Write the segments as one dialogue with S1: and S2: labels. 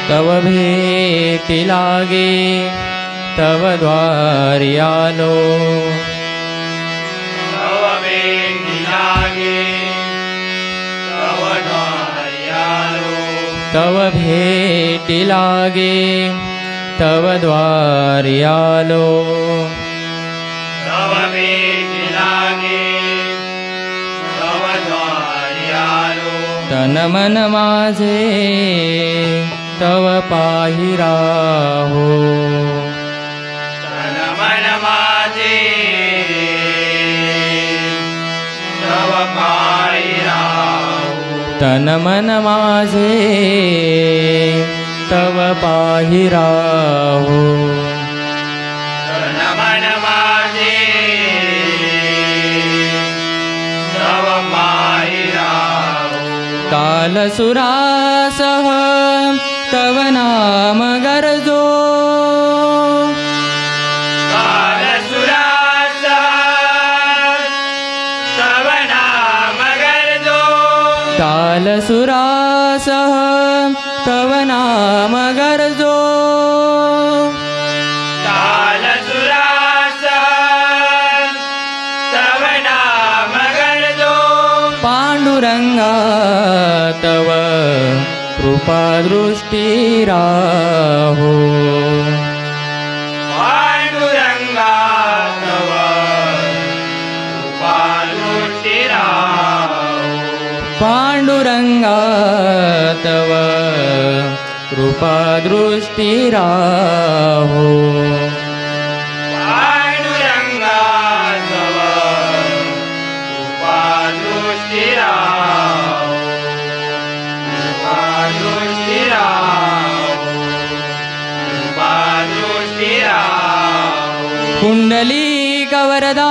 S1: तव भेटी लागे तव द्वारी आलो,
S2: तव भेटी लागे तव द्वारी आलो,
S1: तव भेटी लागे तव द्वारी आलो,
S2: तव भेटी लागे तव द्वारी आलो,
S1: तन मन माझे तव पाही राहो,
S2: तन मन माझे तव पाही राहो,
S1: तन मन माझे तव पाही राहो,
S2: तन मन माझे तव पाही राहो,
S1: ताल सुरासह तव नाम गरजो,
S2: ताल सुरासह तव नाम गरजो,
S1: ताल सुरासह तव नाम गरजो,
S2: ताल सुरासह तव नाम गरजो,
S1: पांडुरंगा तव कृपा दृष्टी राहो,
S2: पांडुरंगा तव कृपा दृष्टी राहो,
S1: पांडुरंगा तव कृपा दृष्टी राहो,
S2: पांडुरंगा तव कृपा दृष्टी राहो, कृपा दृष्टी राहो, कृपा दृष्टी राहो,
S1: कुंडलिक वरदा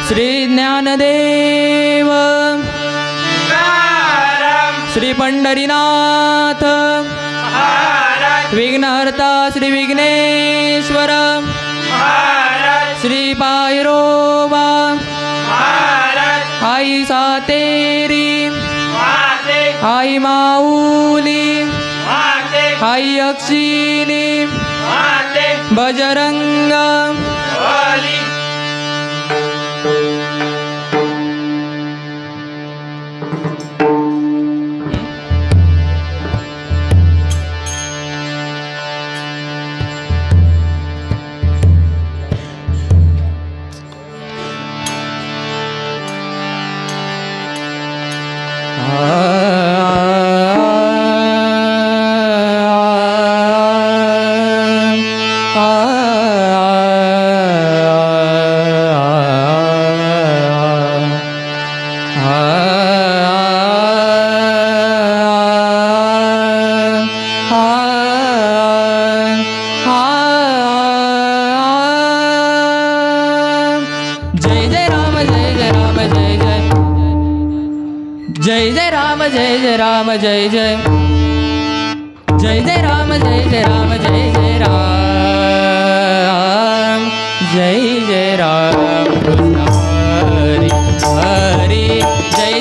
S1: श्री ज्ञानदेव श्री पंढरीनाथ विघ्नहर्ता श्री विघ्नेश्वर श्री पायरोबा आई सातेरी आई माऊली आई अक्षिणी बजरंग जय जय राम जय जय राम जय जय जय जय राम जय जय राम जय जय राम जय जय राम कृष्ण हरि हरि जय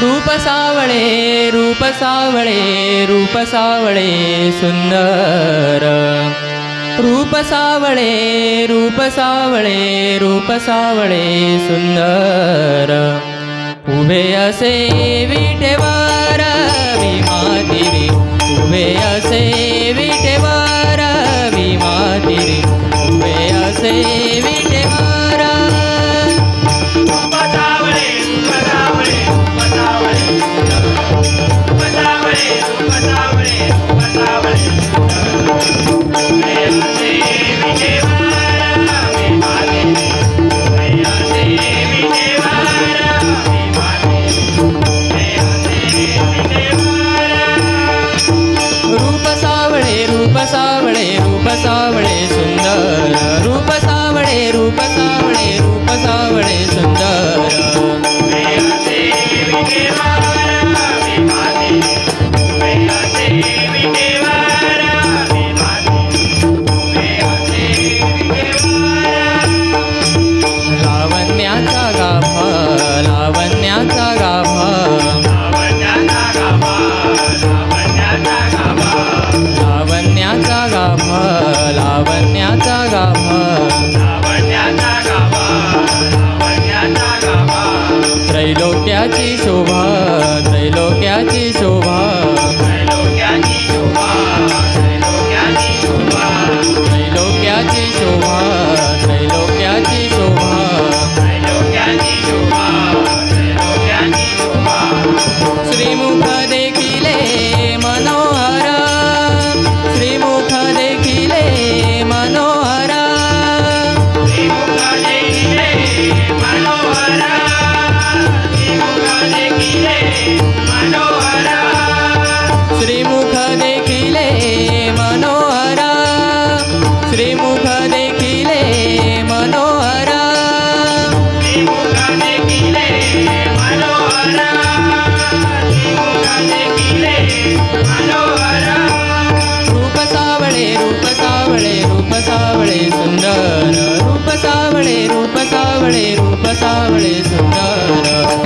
S1: रूप सावळे रूप सावळे रूप सावळे सुंदर रूप सावळे रूप सावळे रूप सावळे सुंदर उभे असे विटेवर विमातिरी उभे असे विटेवर विमातिरी उभे असे विटेवर रूप सावळे सुंदर रूप सावळे रूप सावळे रूप सावळे सुंदर लावण्याचा गाभा लावण्याचा गाभा लावण्याचा गाभा लावण्याचा गाभा त्रैलोक्याची शोभा त्रैलोक्याची शोभा त्रैलोक्याची शोभा त्रैलोक्याची शोभा श्रीमुख देखिले मनोहर श्रीमुख देखिले मनोहर श्रीमुख देखिले मनोहर श्रीमुख देखिले मनोहर श्रीमुख देखिले मनोहर रूप सावळे रूप सावळे रूप सावळे सुंदर रूप सावळे रूप सावळे रूप सावळे सुंदर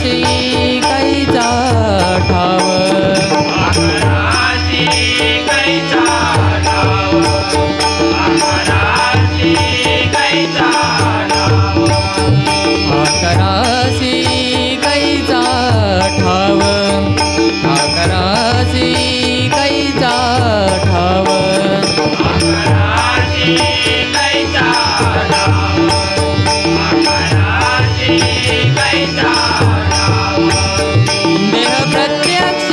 S1: कैचा ठाव
S2: आकाराची कैचा ठाव आकाराची कैचा ठाव
S1: आकारासी कैचा ठाव आकारासी कैचा ठाव
S2: आकाराची कैचा ठाव आकाराची कैचा ठाव
S1: देह प्रत्यक्ष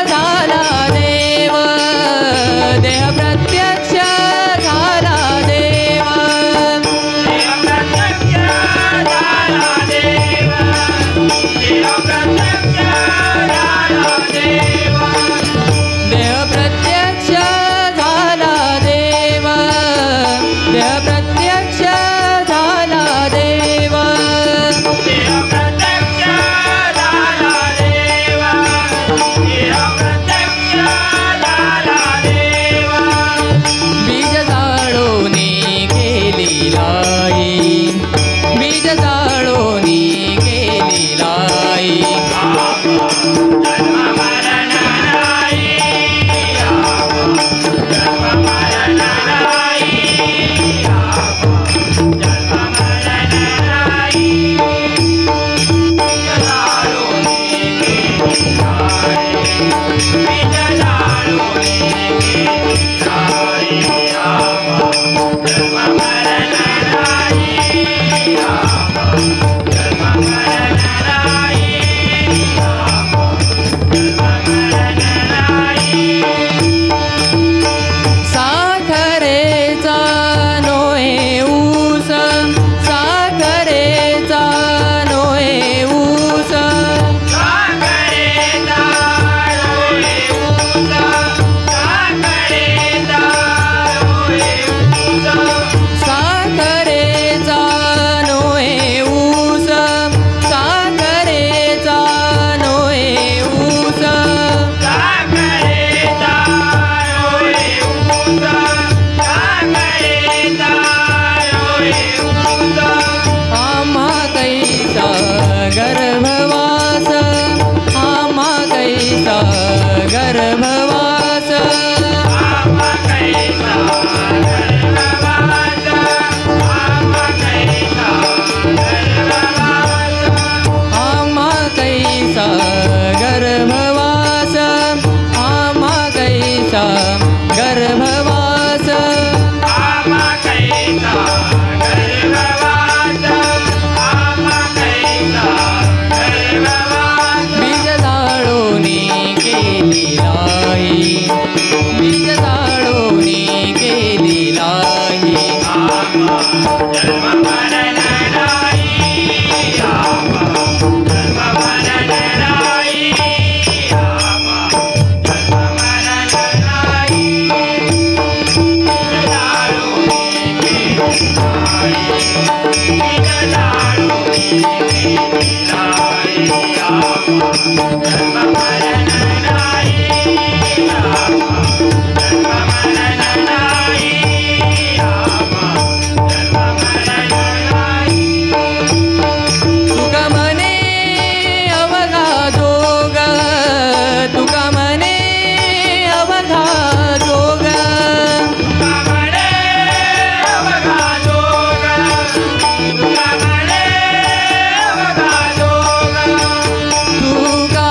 S1: झाला देव देह प्रत्यक्ष झाला देव
S2: देव प्रत्यक्ष झाला देव देव प्रत्यक्ष झाला देव
S1: देह प्रत्यक्ष झाला देव देह प्रत्यक्ष झाला देव
S2: देव प्रत्यक्ष झाला देव देव प्रत्यक्ष झाला देव
S1: बीज जाळोनी केली लाई बीज जाळोनी केली लाई
S2: जन्म मरण नाही जन्म मरण नाही जन्म मरण नाही
S1: साखरेचा नोहे ऊस साखरेचा नोहे ऊस साखरेचा नोहे ऊस साखरेचा नोहे ऊस आम्हा कैसा गर्भवास आम्हा कैसा गर्भवास आम्हा कैसा गर्भवास आम्हा कैसा गर्भवास बीज जाळोनी केली लाई बीज जाळोनी केली लाई
S2: जन्म मरण नाही जन्म मरण नाही जन्म मरण नाही
S1: तुका म्हणे अवघा जोग तुका म्हणे अवघा जोग तुका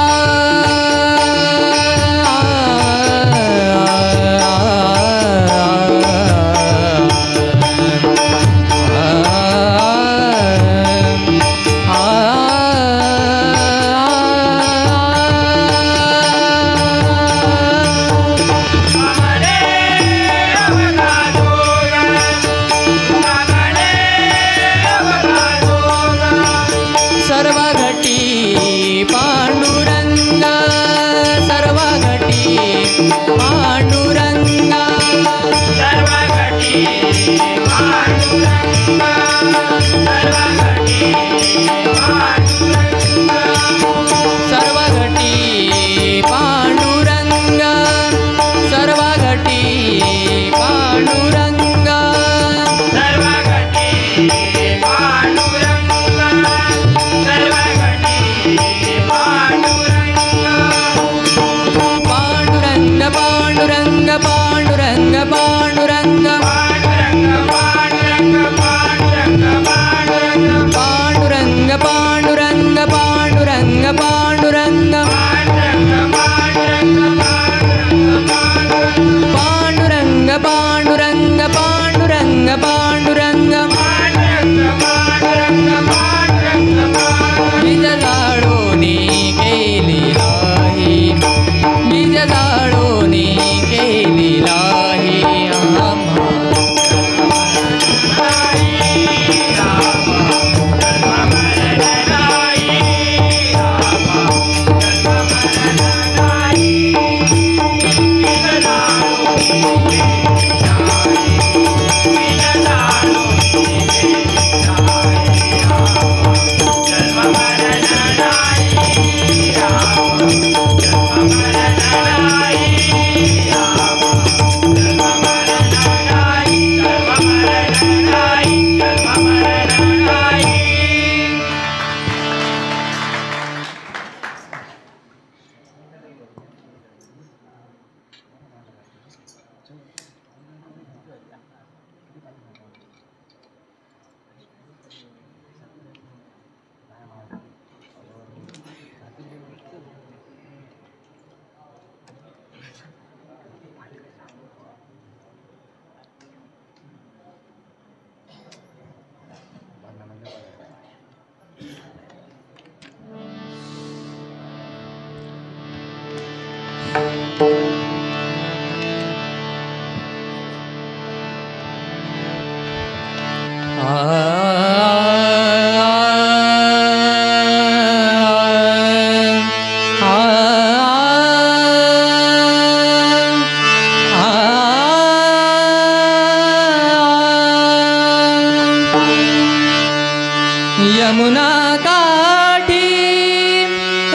S1: यमुना काठी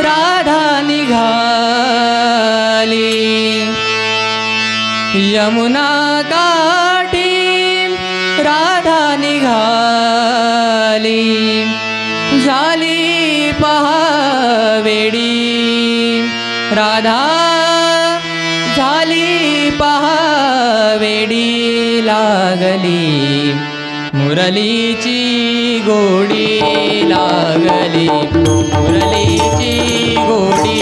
S1: राधा निघाली, यमुना काठी राधा निघाली, झाली पहावेडी राधा, झाली पहावेडी, लागली मुरलीची गोडी, लागली मुरलीची गोडी,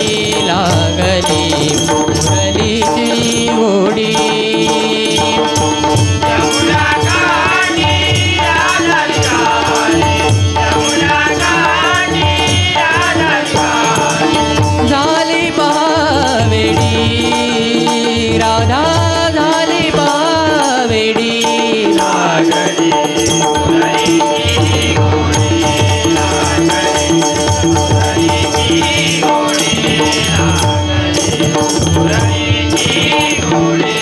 S1: लागली मुरलीची गोडी.
S2: यमुना काठी राधा निघाली, यमुना काठी राधा निघाली,
S1: झाली पहावेडी राधा, झाली पहावेडी,
S2: लागली मुरलीची गोडी, लागली मुरलीची गोडी, लागली मुरलीची गोडी.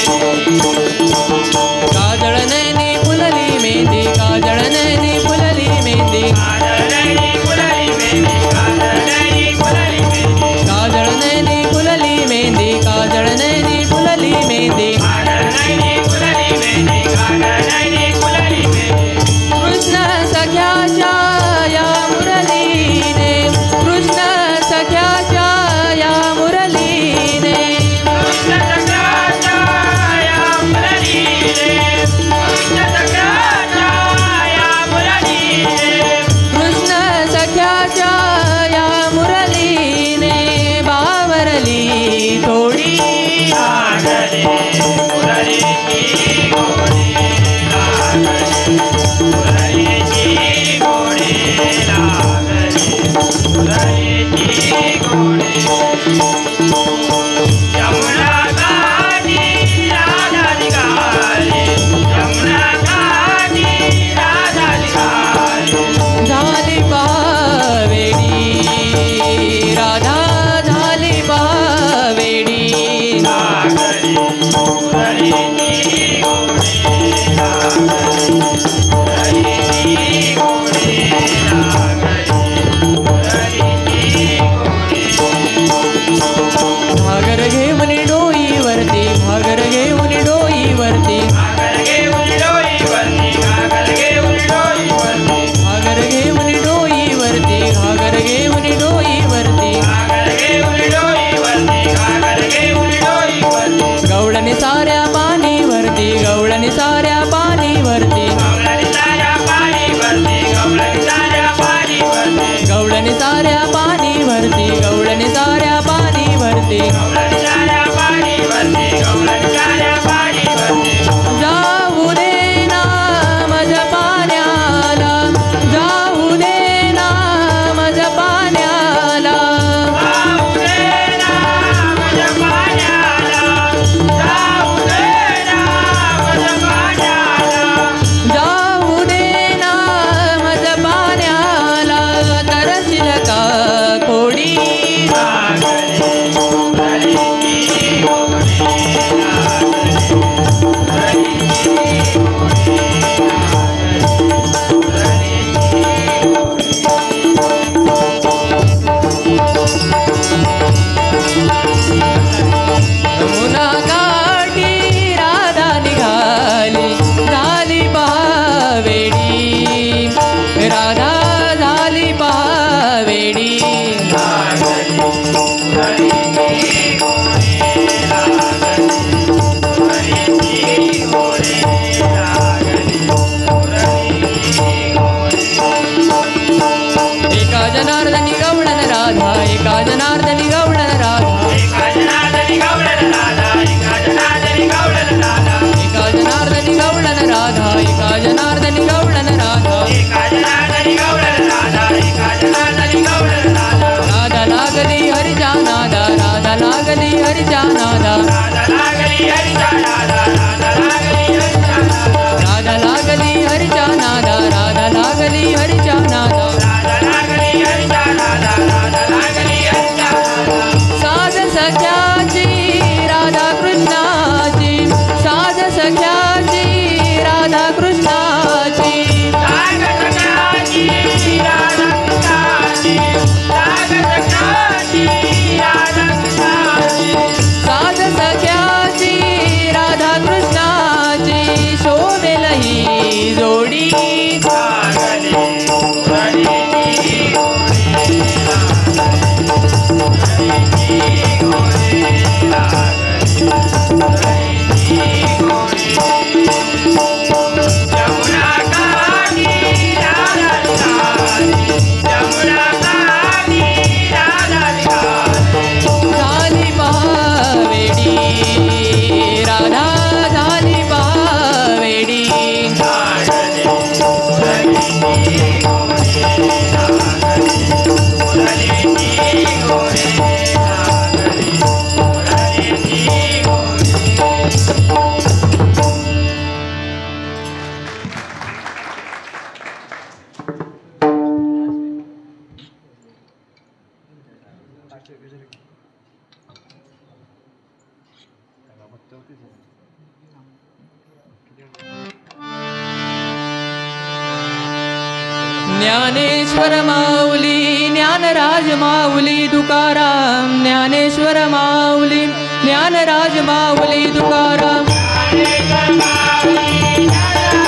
S1: काजळ नैनी फुलली मेहंदी, काजळ नैनी फुलली मेहंदी,
S2: काजळी फुलली मेहंदी, काजळी फुलली मेहंदी,
S1: काजळ नैनी फुलली मेहंदी, काजळ नैनी फुलली मेहंदी,
S2: काजळी फुलली मेहंदी, काजळी फुलली मेहंदी.
S1: कृष्ण सख्याच्या या मुरलीने, कृष्ण सख्याच्या या मुरलीने,
S2: कृष्ण सख्याच्या या मुरलीने, कृष्ण सख्याच्या या मुरलीने,
S1: कृष्ण सख्याच्या या मुरलीने, बावरली थोडी,
S2: लागली मुरलीची गोडी, लागली मुरलीची गोडी, लागली मुरलीची गोडी. यमुना काठी राधा निघाली, यमुना काठी राधा निघाली,
S1: झाली पहावेडी राधा, झाली पहावेडी,
S2: लागली मुरलीची गोडी, लागली मुरलीची गोडी, लागली मुरलीची गोडी.
S1: घागर घेऊन डोईवरती, घागर घेऊन डोईवरती,
S2: घागर घेऊन डोईवरती, घागर घेऊन डोईवरती,
S1: घागर घेऊन डोईवरती, घागर घेऊन डोईवरती,
S2: घागर घेऊन डोईवरती, घागर घेऊन डोईवरती.
S1: गवळणी साऱ्या पाणीवरती, गवळणी साऱ्या पाणीवरती,
S2: गवळणी साऱ्या पाणीवरती, गवळणी साऱ्या पाणीवरती,
S1: गवळणी साऱ्या पाणीवरती, गवळणी साऱ्या पाणीवरती,
S2: गवळणी साऱ्या पाणीवरती, गवळणी साऱ्या पाणीवरती.
S1: जाऊ दे नाम जपाण्याला, जाऊ दे नाम जपाण्याला,
S2: जाऊ दे ना माझ्या पाण्याला, जाऊ दे ना माझ्या पाण्याला,
S1: जाऊ दे नाम जपाण्याला, तरसील का खोडी,
S2: लागली मुरलीची गोडी, लागली मुरलीची गोडी,
S1: यमुना काठी राधा निघाली, झाली पहावेडी राधा, झाली पहावेडी,
S2: लागली मुरलीची गोडी, लागली मुरलीची गोडी, लागली मुरलीची गोडी.
S1: एका जनार्दनी गवळण राधा, एका जनार्दनी गवळण राधा,
S2: एका जनार्दनी गवळण राधा, एका जनार्दनी गवळण राधा,
S1: एका जनार्दनी गवळण राधा, एका जनार्दनी गवळण राधा,
S2: एका जनार्दनी गवळण राधा, एका जनार्दनी गवळण राधा.
S1: राधा लागली हरिच्या नादा, राधा लागली हरिच्या नादा,
S2: राधा लागली हरिचा नादा, राधा लागली हरिचा नादा,
S1: राधा लागली हरिच्या नादा, राधा लागली हरिच्या नादा,
S2: राधा लागली हरिचा नादा, राधा लागली हरिचा नादा.
S1: साध सख्याची राधा कृष्णाची, साध सख्याची राधा कृष्णाची,
S2: साध सख्याची राधा कृष्णाची,
S1: ज्ञानेश्वर माऊली ज्ञानराज माऊली तुकाराम ज्ञानेश्वर माऊली ज्ञानराज माऊली तुकाराम
S2: ज्ञानेश्वर माऊली ज्ञानराज